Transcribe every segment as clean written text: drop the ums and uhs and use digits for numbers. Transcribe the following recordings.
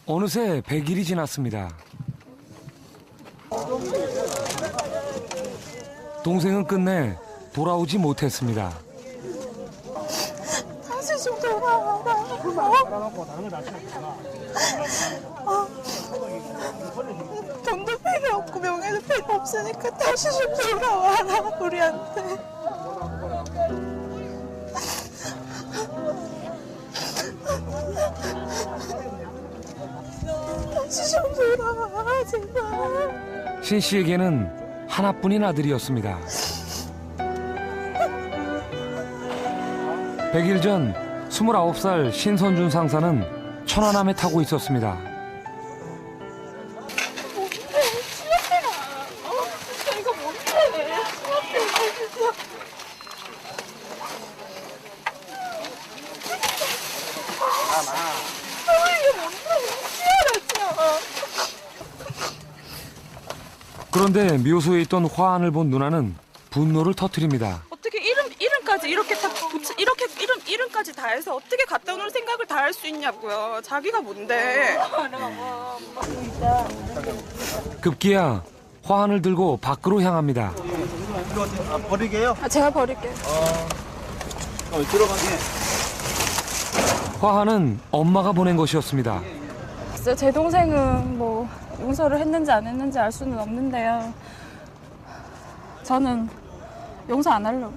어느새 100일이 지났습니다. 동생은 끝내 돌아오지 못했습니다. 다시 좀 돌아와라. 돈도 필요 없고 명예도 필요 없으니까 다시 좀 돌아와라 우리한테. 다시 좀 돌아와 제발. 신 씨에게는 하나뿐인 아들이었습니다. 100일 전 29살 신선준 상사는 천안함에 타고 있었습니다. 이거 뭔데? 그런데 묘소에 있던 화환을 본 누나는 분노를 터뜨립니다. 어떻게 이름까지 이렇게 다 붙여, 이렇게 이름까지 다 해서 어떻게 갖다 놓을 생각을 다 할 수 있냐고요. 자기가 뭔데? 급기야 화환을 들고 밖으로 향합니다. 버리게요? 제가 버릴게요. 들어가게. 화환은 엄마가 보낸 것이었습니다. 제 동생은 뭐 용서를 했는지 안 했는지 알 수는 없는데요. 저는 용서 안 하려고.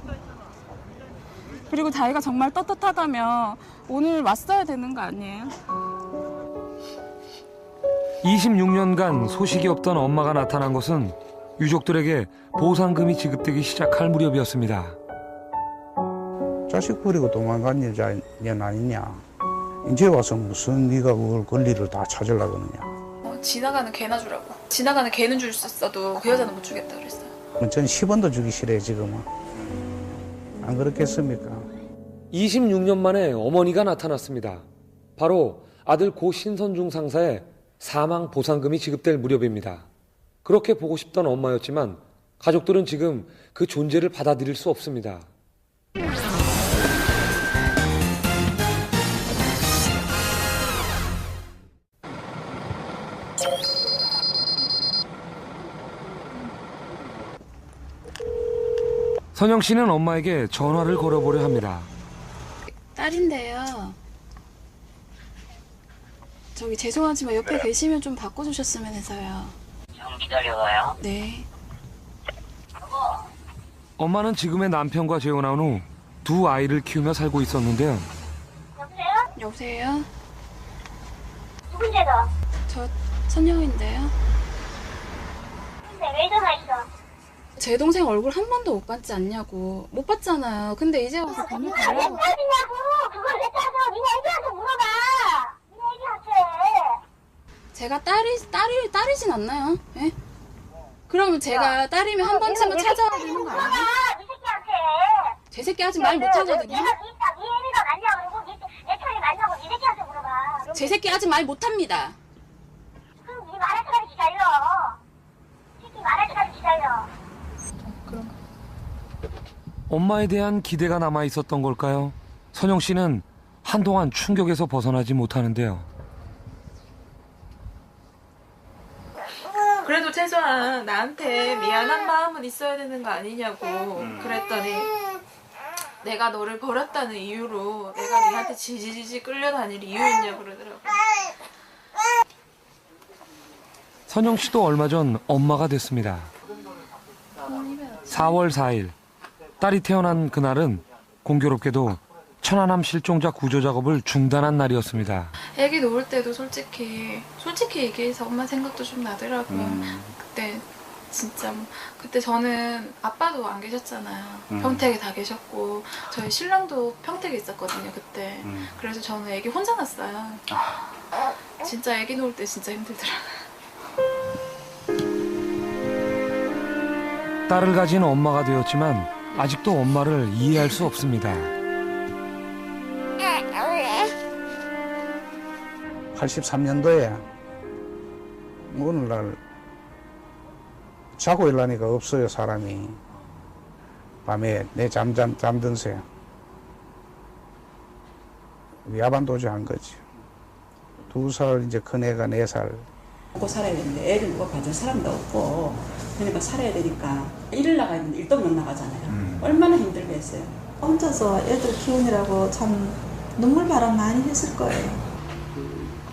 그리고 자기가 정말 떳떳하다면 오늘 왔어야 되는 거 아니에요? 26년간 소식이 없던 엄마가 나타난 것은 유족들에게 보상금이 지급되기 시작할 무렵이었습니다. 자식 버리고 도망간 여자년 아니냐. 이제 와서 무슨 네가 그걸 권리를 다 찾으려고 그러냐. 지나가는 개나 주라고. 지나가는 개는 줄 수 있어도 그 여자는 못 주겠다 그랬어요. 전 10원도 주기 싫어요 지금은. 안 그렇겠습니까? 26년 만에 어머니가 나타났습니다. 바로 아들 고 신선중 상사의 사망 보상금이 지급될 무렵입니다. 그렇게 보고 싶던 엄마였지만 가족들은 지금 그 존재를 받아들일 수 없습니다. 선영 씨는 엄마에게 전화를 걸어보려 합니다. 딸인데요. 저기 죄송하지만 옆에 계시면 좀 바꿔주셨으면 해서요. 좀 기다려봐요. 네. 엄마는 지금의 남편과 재혼한 후 두 아이를 키우며 살고 있었는데요. 여보세요? 여보세요? 누군데도? 저 선영인데요. 근데 왜 전화했어? 제 동생 얼굴 한 번도 못 봤지 않냐고. 못 봤잖아요. 근데 이제 와서 번호 달라고. 어디냐고! 그걸 왜 따져! 니네 애기한테 물어봐! 니네 애기한테! 제가 딸이진 않나요? 예? 그러면 제가 딸이면 한 번쯤은 찾아야 되는 거 물어봐! 아니에요? 니 새끼한테! 제 새끼 아직 말 못하거든요. 니 애미가 맞냐고 그러고 내 편이 맞냐고 니 새끼한테 물어봐. 제 새끼 아직 말 못합니다. 그럼 니 말할 때까지 기다려. 새끼 말할 때까지 기다려. 엄마에 대한 기대가 남아 있었던 걸까요? 선영 씨는 한동안 충격에서 벗어나지 못하는데요. 그래도 최소한 나한테 미안한 마음은 있어야 되는 거 아니냐고 그랬더니 내가 너를 버렸다는 이유로 내가 니한테 지지지지 끌려다닐 이유 있냐고 그러더라고. 선영 씨도 얼마 전 엄마가 됐습니다. 4월 4일 딸이 태어난 그날은 공교롭게도 천안함 실종자 구조 작업을 중단한 날이었습니다. 애기 놓을 때도 솔직히 얘기해서 엄마 생각도 좀 나더라고요. 그때 진짜 그때 저는 아빠도 안 계셨잖아요. 평택에 다 계셨고 저희 신랑도 평택에 있었거든요 그때. 그래서 저는 애기 혼자 낳았어요. 진짜 애기 놓을 때 진짜 힘들더라고요. 딸을 가진 엄마가 되었지만 아직도 엄마를 이해할 수 없습니다. 83년도에 오늘날 자고 일하니까 없어요 사람이. 밤에 내 잠든 새 야반도주 한 거지. 2살 이제 큰 애가 4살. 먹고 살아야 되는데 애를 누가 봐줄 사람도 없고 그러니까 살아야 되니까 일을 나가야 되는데 일도 못 나가잖아요. 얼마나 힘들겠어요. 혼자서 애들 키우느라고 참 눈물바람 많이 했을 거예요.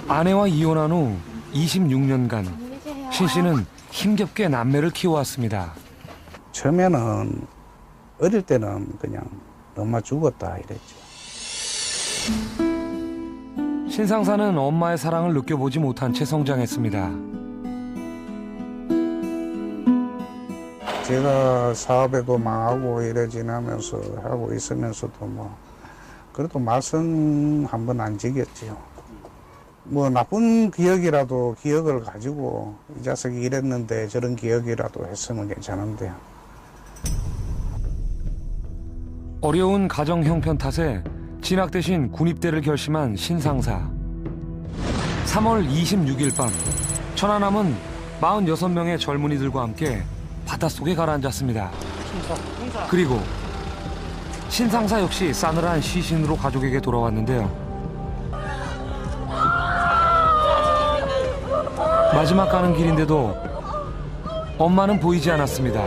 아내와 이혼한 후 26년간 신 씨는 힘겹게 남매를 키워왔습니다. 처음에는 어릴 때는 그냥 엄마 죽었다 이랬죠. 신상사는 엄마의 사랑을 느껴보지 못한 채 성장했습니다. 제가 사업에도 망하고 이래 지나면서 하고 있으면서도 뭐 그래도 말씀 한 번 안 지겼지요. 뭐 나쁜 기억이라도 기억을 가지고 이 자식이 이랬는데 저런 기억이라도 했으면 괜찮은데. 어려운 가정 형편 탓에 진학 대신 군입대를 결심한 신상사. 3월 26일 밤 천안함은 46명의 젊은이들과 함께 바닷속에 가라앉았습니다. 그리고 신상사 역시 싸늘한 시신으로 가족에게 돌아왔는데요. 마지막 가는 길인데도 엄마는 보이지 않았습니다.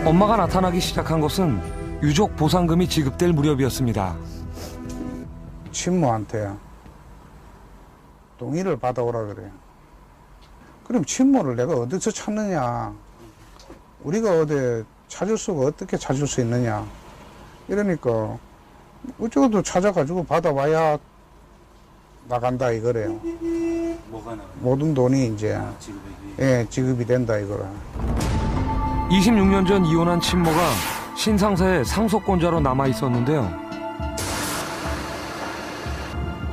엄마가 나타나기 시작한 것은 유족 보상금이 지급될 무렵이었습니다. 친모한테 동의를 받아오라 그래요. 그럼 친모를 내가 어디서 찾느냐? 우리가 어디 찾을 수가 어떻게 찾을 수 있느냐? 이러니까 어쩌고도 찾아가지고 받아와야 나간다 이거래요. 뭐가 나가요? 모든 돈이 이제 지급이 된다 이거라. 26년 전 이혼한 친모가 신상사의 상속권자로 남아 있었는데요.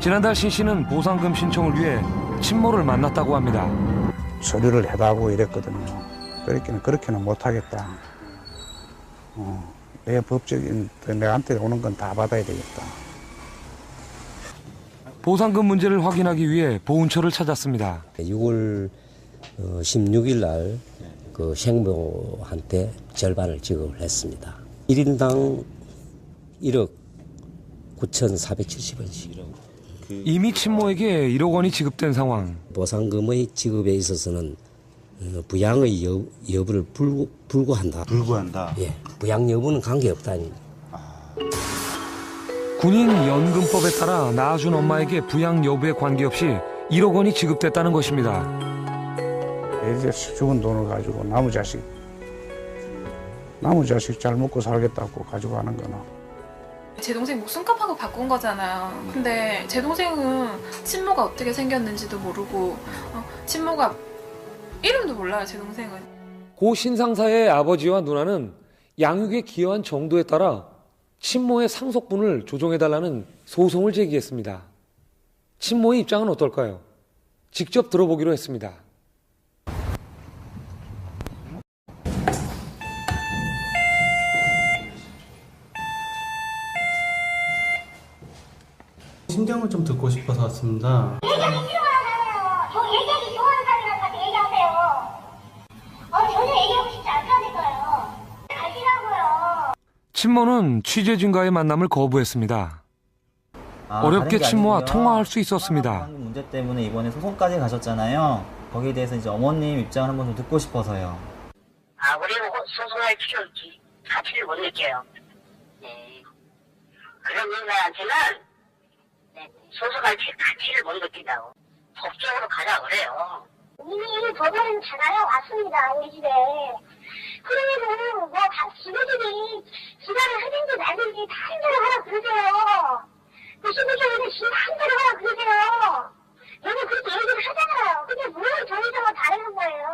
지난달 신 씨는 보상금 신청을 위해 친모를 만났다고 합니다. 서류를 해달라고 이랬거든요. 그렇게는 못하겠다. 내 법적인 내한테 오는 건 다 받아야 되겠다. 보상금 문제를 확인하기 위해 보훈처를 찾았습니다. 6월 16일 날 그 생모한테 절반을 지급을 했습니다. 1인당 1억 9,470원씩. 이미 친모에게 1억 원이 지급된 상황. 보상금의 지급에 있어서는 부양의 여부를 불구한다. 불구한다. 예, 부양 여부는 관계없다니. 군인 연금법에 따라 낳아준 엄마에게 부양 여부에 관계없이 1억 원이 지급됐다는 것입니다. 이제 죽은 돈을 가지고 나무 자식 잘 먹고 살겠다고 가지고 하는 거나. 제 동생 목숨값하고 바꾼 거잖아요. 근데 제 동생은 친모가 어떻게 생겼는지도 모르고 친모가 이름도 몰라요. 제 동생은. 고 신상사의 아버지와 누나는 양육에 기여한 정도에 따라 친모의 상속분을 조정해달라는 소송을 제기했습니다. 친모의 입장은 어떨까요? 직접 들어보기로 했습니다. 심경을 좀 듣고 싶어서 왔습니다. 얘기하기 싫어하잖아요. 저 얘기하기 좋아하는 사람들한테 얘기하세요. 전혀 얘기하고 싶지 않다니까요. 가시라고요. 친모는 취재진과의 만남을 거부했습니다. 어렵게 친모와 통화할 수 있었습니다. 문제 때문에 이번에 소송까지 가셨잖아요. 거기에 대해서 이제 어머님 입장을 한번 좀 듣고 싶어서요. 우리는 소송할 필요 가치를 못 느껴요. 네. 그런 인간한테는 소송할 가치를 못 느낀다고. 법적으로 가자 그래요. 이미 법원은 전화가 왔습니다. 우리 집에. 그러면은 지네들이 지가를 하든지 말든지 다 힘대로 하라 그러세요. 그 신부적으로 지 마음대로 하라 그러세요. 여기 그렇게 얘기를 하잖아요. 근데 뭘 저희들과 다르는 거예요.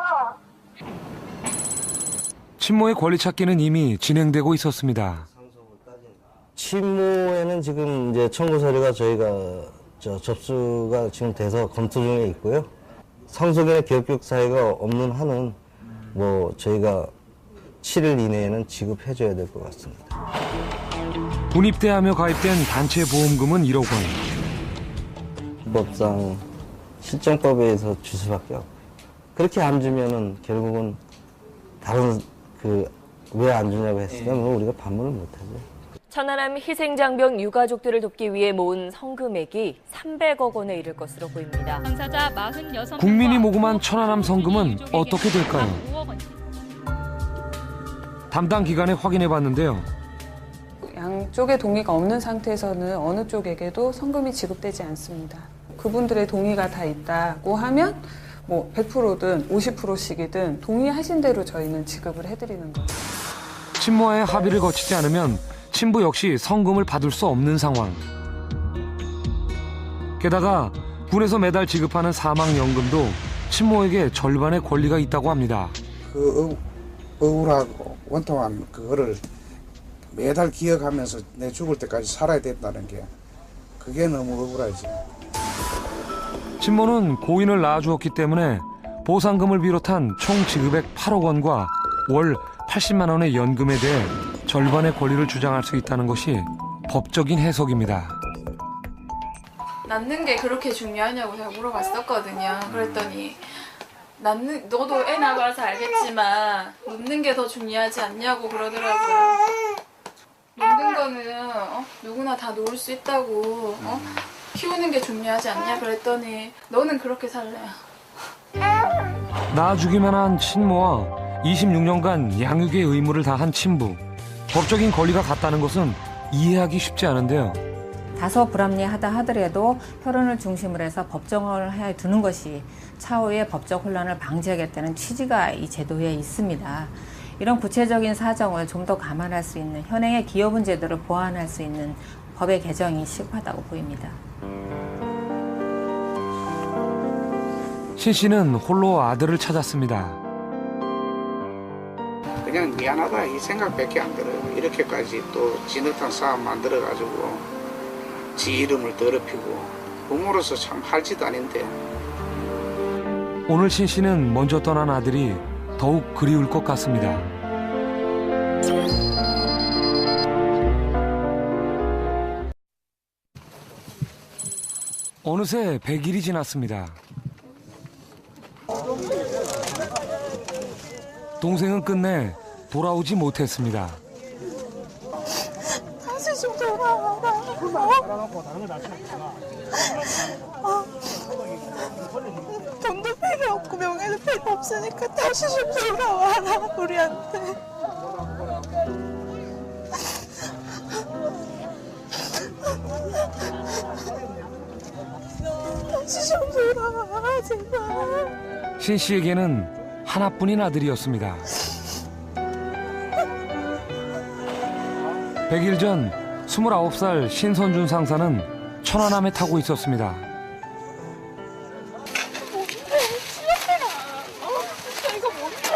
친모의 권리 찾기는 이미 진행되고 있었습니다. 친모에는 지금 이제 청구 서류가 저희가 접수가 지금 돼서 검토 중에 있고요. 상속인의 기업격 사유가 없는 한은 뭐 저희가 7일 이내에는 지급해줘야 될 것 같습니다. 군입대하며 가입된 단체 보험금은 1억 원. 법상 실정법에 의해서 줄 수밖에 없고 그렇게 안 주면은 결국은 다른 왜 안 주냐고 했으면 우리가 반문을 못 하죠. 천안함 희생장병 유가족들을 돕기 위해 모은 성금액이 300억 원에 이를 것으로 보입니다. 국민이 모금한 천안함 성금은 어떻게 될까요? 담당 기관에 확인해 봤는데요. 양쪽의 동의가 없는 상태에서는 어느 쪽에게도 성금이 지급되지 않습니다. 그분들의 동의가 다 있다고 하면 뭐 100%든 50%씩이든 동의하신 대로 저희는 지급을 해드리는 거죠. 친모와의 합의를 거치지 않으면 친부 역시 성금을 받을 수 없는 상황. 게다가 군에서 매달 지급하는 사망연금도 친모에게 절반의 권리가 있다고 합니다. 그 억울하고 원통한 그거를 매달 기억하면서 내 죽을 때까지 살아야 된다는 게 그게 너무 억울하지. 친모는 고인을 낳아주었기 때문에 보상금을 비롯한 총 지급액 8억 원과 월 80만 원의 연금에 대해 절반의 권리를 주장할 수 있다는 것이 법적인 해석입니다. 낳는 게 그렇게 중요하냐고 제가 물어봤었거든요. 그랬더니 너도 애 낳아봐서 알겠지만 눕는 게 더 중요하지 않냐고 그러더라고요. 눕는 거는 누구나 다 놓을 수 있다고 키우는 게 중요하지 않냐 그랬더니 너는 그렇게 살래. 낳아주기만 한 친모와 26년간 양육의 의무를 다한 친부. 법적인 권리가 같다는 것은 이해하기 쉽지 않은데요. 다소 불합리하다 하더라도 혈연을 중심으로 해서 법정을 해 두는 것이 차후의 법적 혼란을 방지하겠다는 취지가 이 제도에 있습니다. 이런 구체적인 사정을 좀 더 감안할 수 있는 현행의 기여분 제도를 보완할 수 있는 법의 개정이 시급하다고 보입니다. 신 씨는 홀로 아들을 찾았습니다. 그냥 미안하다 이 생각밖에 안 들어요. 이렇게까지 또 진흙탕 싸움 만들어가지고 지 이름을 더럽히고 부모로서 참 할 짓 아닌데. 오늘 신 씨는 먼저 떠난 아들이 더욱 그리울 것 같습니다. 어느새 100일이 지났습니다. 동생은 끝내 돌아오지 못했습니다. 다시 좀 돌아와라. 돈도 필요 없고 명예도 필요 없으니까 다시 좀 돌아와라 우리한테. 다시 좀 돌아와 제발. 신 씨에게는 하나뿐인 아들이었습니다. 100일 전 29살 신선준 상사는 천안함에 타고 있었습니다. 이거 못해.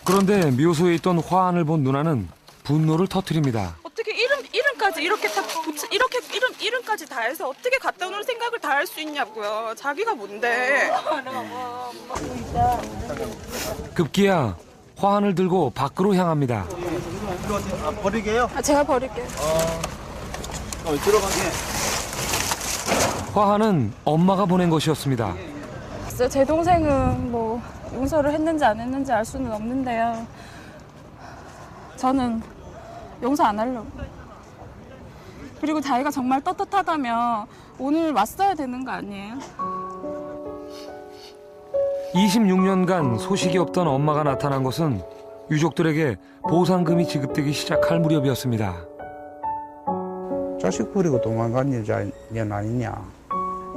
그런데 묘소에 있던 화환을 본 누나는 분노를 터뜨립니다. 어떻게 이름까지 이렇게 다 이렇게 이름까지 다 해서 어떻게 갖다 놓을 생각을 다 할 수 있냐고요. 자기가 뭔데? 급기야 화환을 들고 밖으로 향합니다. 버리게요? 제가 버릴게요. 들어가게. 화환은 엄마가 보낸 것이었습니다. 제 동생은 뭐 용서를 했는지 안 했는지 알 수는 없는데요. 저는 용서 안 하려고. 그리고 자기가 정말 떳떳하다면 오늘 왔어야 되는 거 아니에요? 26년간 소식이 없던 엄마가 나타난 것은 유족들에게 보상금이 지급되기 시작할 무렵이었습니다. 자식 버리고 도망간 여자년 아니냐.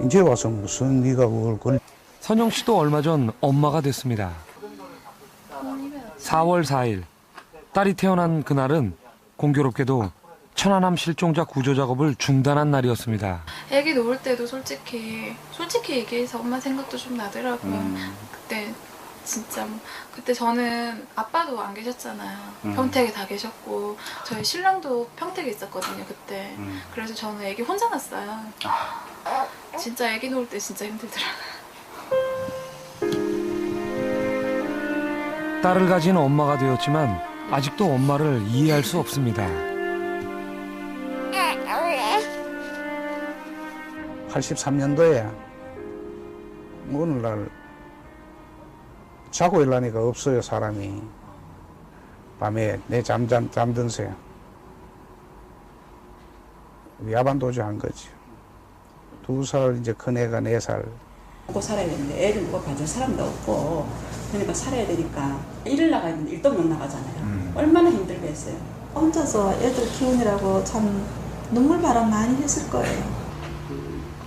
이제 와서 무슨 네가 그걸 선영 씨도 얼마 전 엄마가 됐습니다. 4월 4일 딸이 태어난 그날은 공교롭게도 천안함 실종자 구조 작업을 중단한 날이었습니다. 애기 놓을 때도 솔직히 얘기해서 엄마 생각도 좀 나더라고요. 그때 진짜 그때 저는 아빠도 안 계셨잖아요. 평택에 다 계셨고 저희 신랑도 평택에 있었거든요 그때. 그래서 저는 애기 혼자 낳았어요. 진짜 애기 놓을 때 진짜 힘들더라고요. 딸을 가진 엄마가 되었지만 아직도 엄마를 이해할 수 없습니다. 83년도에 오늘날 자고 일하니까 없어요, 사람이. 밤에 내 잠든 새. 야반도주 한 거지. 2살 이제 큰 애가 4살. 먹고 살아야 되는데 애를 누가 봐줄 사람도 없고 그러니까 살아야 되니까 일을 나가야 되는데 일도 못 나가잖아요. 얼마나 힘들겠어요. 혼자서 애들 키우느라고 참 눈물바람 많이 했을 거예요.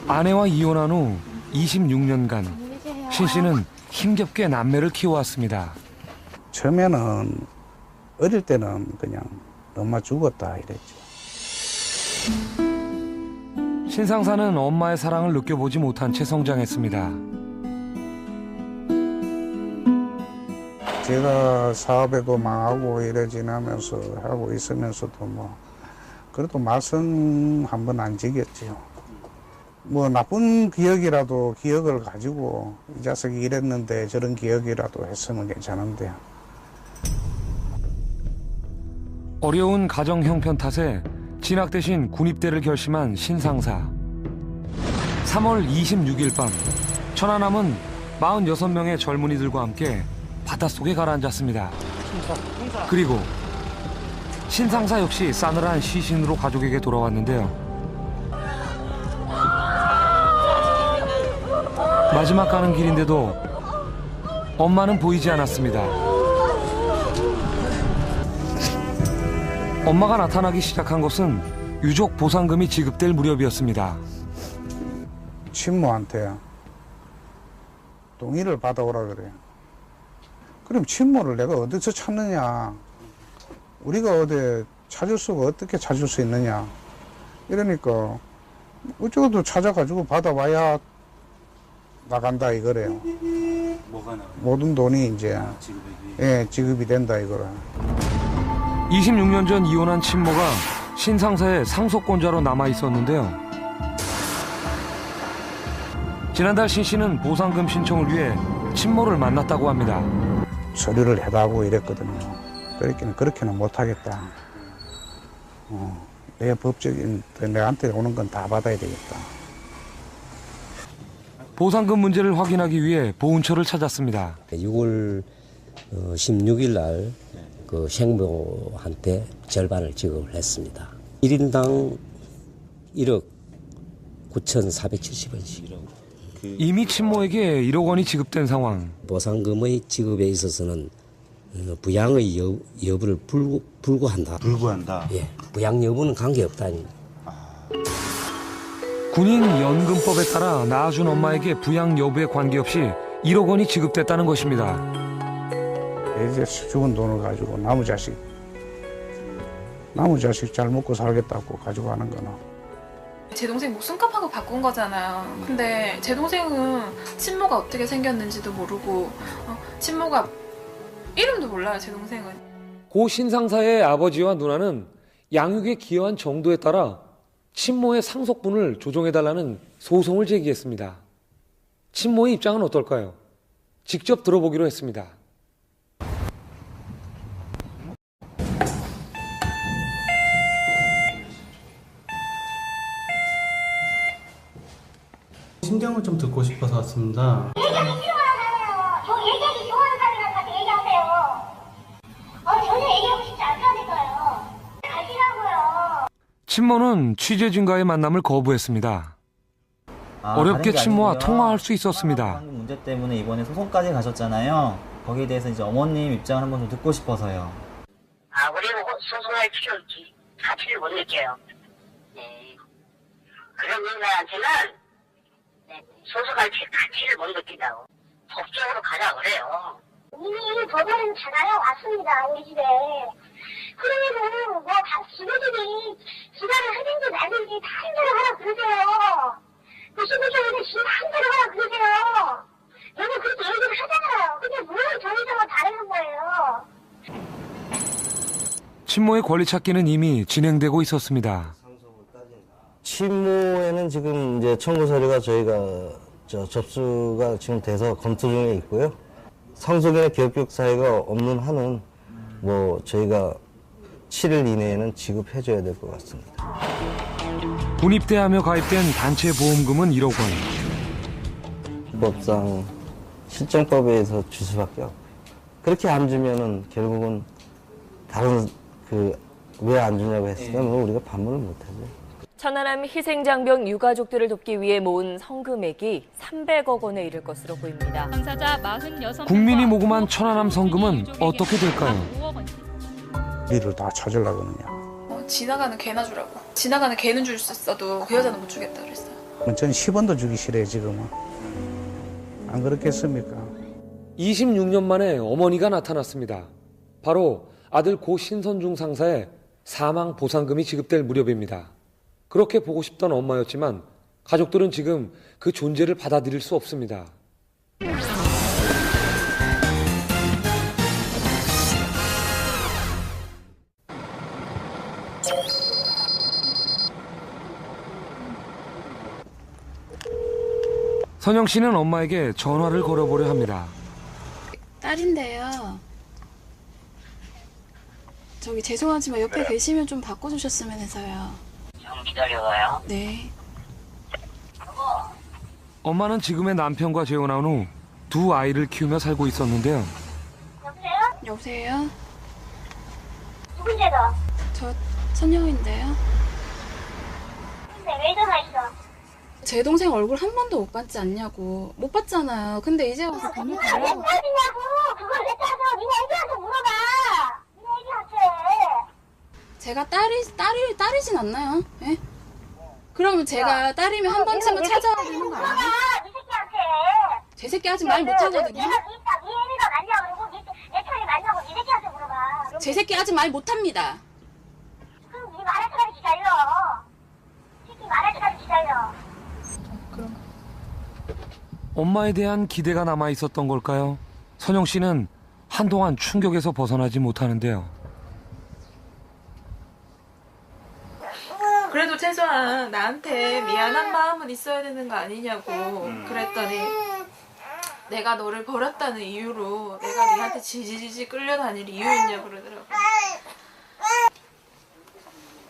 아내와 이혼한 후 26년간 신 씨는 힘겹게 남매를 키워왔습니다. 처음에는 어릴 때는 그냥 엄마 죽었다 이랬죠. 신상사는 엄마의 사랑을 느껴보지 못한 채 성장했습니다. 제가 사업에도 망하고 이래 지나면서 하고 있으면서도 뭐 그래도 말씀 한 번 안 지겼지요. 뭐 나쁜 기억이라도 기억을 가지고 이 자식이 이랬는데 저런 기억이라도 했으면 괜찮은데. 어려운 가정 형편 탓에 진학 대신 군입대를 결심한 신상사. 3월 26일 밤 천안함은 46명의 젊은이들과 함께 바닷속에 가라앉았습니다. 그리고 신상사 역시 싸늘한 시신으로 가족에게 돌아왔는데요. 마지막 가는 길인데도 엄마는 보이지 않았습니다. 엄마가 나타나기 시작한 것은 유족 보상금이 지급될 무렵이었습니다. 친모한테 동의를 받아오라 그래요. 그럼 친모를 내가 어디서 찾느냐? 우리가 어디 찾을 수가 어떻게 찾을 수 있느냐? 이러니까 어쩌고도 찾아가지고 받아와야 나간다 이거래요. 뭐가 나와요? 모든 돈이 이제 지급이 된다 이거라. 26년 전 이혼한 친모가 신상사의 상속권자로 남아 있었는데요. 지난달 신 씨는 보상금 신청을 위해 친모를 만났다고 합니다. 서류를 해달라고 이랬거든요. 그렇게는 못하겠다. 내 법적인 내한테 오는 건 다 받아야 되겠다. 보상금 문제를 확인하기 위해 보훈처를 찾았습니다. 6월 16일 날 그 생모한테 절반을 지급을 했습니다. 1인당 1억 9,470원씩. 이미 친모에게 1억 원이 지급된 상황. 보상금의 지급에 있어서는 부양의 여부를 불구한다. 불구한다? 예, 부양 여부는 관계없다니. 군인 연금법에 따라 낳아준 엄마에게 부양 여부에 관계없이 1억 원이 지급됐다는 것입니다. 이제 죽은 돈을 가지고 나무 자식 잘 먹고 살겠다고 가지고 가는 거나. 제 동생 목숨값하고 바꾼 거잖아요. 근데 제 동생은 친모가 어떻게 생겼는지도 모르고 친모가 이름도 몰라요. 제 동생은. 고 신상사의 아버지와 누나는 양육에 기여한 정도에 따라 친모의 상속분을 조정해달라는 소송을 제기했습니다. 친모의 입장은 어떨까요? 직접 들어보기로 했습니다. 신경을 좀 듣고 싶어서 왔습니다. 얘기하기 싫어하잖아요. 저 얘기하기 좋아하는 사람들한테 얘기하세요. 전혀 얘기하고 싶지 않다니까요. 가시라고요. 친모는 취재진과의 만남을 거부했습니다. 어렵게 다른 게 친모와 아니고요. 통화할 수 있었습니다. 보상금 문제 때문에 이번에 소송까지 가셨잖아요. 거기에 대해서 이제 어머님 입장을 한번 좀 듣고 싶어서요. 우리는 소송할 필요 없지. 사실을 못 느껴요. 네. 그런 인간한테는 소송할 가치를 못 느낀다고. 법적으로 가자 그래요. 이미 법원은 전화가 왔습니다. 우리 집에. 그러면은 뭐 지네들이 기간을 하든지 말든지 다 한대로 하라 그러세요. 그 신부님한테 지금 한대로 하라 그러세요. 저는 그렇게 얘기를 하잖아요. 근데 뭘 저희랑은 다르는 거예요. 친모의 권리 찾기는 이미 진행되고 있었습니다. 친모에는 지금 이제 청구 서류가 저희가 접수가 지금 돼서 검토 중에 있고요. 상속인의 기업교육 사유가 없는 한은 뭐 저희가 7일 이내에는 지급해줘야 될 것 같습니다. 군입대하며 가입된 단체 보험금은 1억 원. 법상 실정법에 의해서 줄 수밖에 없고 그렇게 안 주면은 결국은 다른 왜 안 주냐고 했으면 우리가 반문을 못하죠. 천안함 희생장병 유가족들을 돕기 위해 모은 성금액이 300억 원에 이를 것으로 보입니다. 국민이 모금한 천안함 성금은 어떻게 될까요? 일을 다 찾으려고 하느냐. 지나가는 개나 주라고. 지나가는 개는 줄 수 있어도 그 여자는 못 주겠다 그랬어요. 전 10원도 주기 싫어요, 지금은. 안 그렇겠습니까? 26년 만에 어머니가 나타났습니다. 바로 아들 고 신선중 상사의 사망 보상금이 지급될 무렵입니다. 그렇게 보고 싶던 엄마였지만 가족들은 지금 그 존재를 받아들일 수 없습니다. 선영 씨는 엄마에게 전화를 걸어보려 합니다. 딸인데요. 저기 죄송하지만 옆에 계시면 좀 바꿔주셨으면 해서요. 좀 기다려봐요. 네. 엄마는 지금의 남편과 재혼한 후 두 아이를 키우며 살고 있었는데요. 여보세요? 누군데도? 저 선영인데요. 근데 왜 전화했어? 제 동생 얼굴 한 번도 못 봤지 않냐고. 못 봤잖아요. 근데 이제 와서 왜 번호 찾냐고? 달라고. 그걸 왜 찾아? 니네 애기한테 물어봐. 니네 애기한테. 제가 딸이진 않나요? 예? 그러면 제가 딸이면 한 번쯤은 찾아야 되는 거 아니에요? 네 새끼한테. 제 새끼 아직 말 못하거든요. 네 애미가 맞냐고 그러고 내 편이 맞냐고 네 새끼한테 물어봐. 제 새끼 아직 말 못합니다. 그럼 네 말할 때까지 기다려. 새끼 말할 때까지 기다려. 엄마에 대한 기대가 남아 있었던 걸까요? 선영 씨는 한동안 충격에서 벗어나지 못하는데요. 그래도 최소한 나한테 미안한 마음은 있어야 되는 거 아니냐고 그랬더니 내가 너를 버렸다는 이유로 내가 니한테 지지지지 끌려다닐 이유 있냐고 그러더라고.